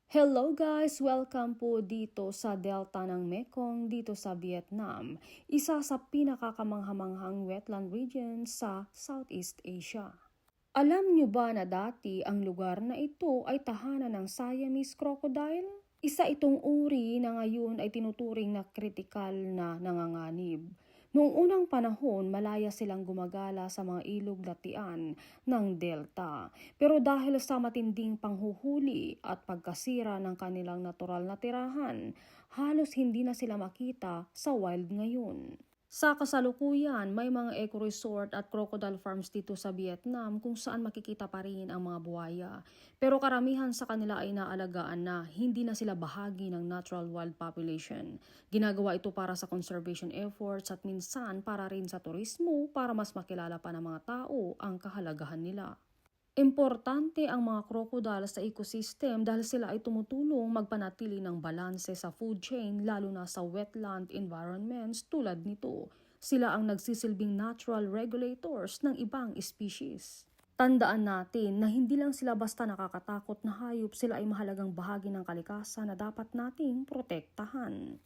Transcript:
Hello guys! Welcome po dito sa Delta ng Mekong dito sa Vietnam, isa sa pinakakamanghamanghang wetland region sa Southeast Asia. Alam nyo ba na dati ang lugar na ito ay tahanan ng Siamese crocodile? Isa itong uri na ngayon ay tinuturing na kritikal na nanganganib. Noong unang panahon, malaya silang gumagala sa mga ilog latian ng delta. Pero dahil sa matinding panghuhuli at pagkasira ng kanilang natural na tirahan, halos hindi na sila makita sa wild ngayon. Sa kasalukuyan, may mga eco-resort at crocodile farms dito sa Vietnam kung saan makikita pa rin ang mga buhaya. Pero karamihan sa kanila ay naalagaan na hindi na sila bahagi ng natural wild population. Ginagawa ito para sa conservation efforts at minsan para rin sa turismo para mas makilala pa ng mga tao ang kahalagahan nila. Importante ang mga crocodile sa ecosystem dahil sila ay tumutulong magpanatili ng balanse sa food chain lalo na sa wetland environments tulad nito. Sila ang nagsisilbing natural regulators ng ibang species. Tandaan natin na hindi lang sila basta nakakatakot na hayop, sila ay mahalagang bahagi ng kalikasan na dapat nating protektahan.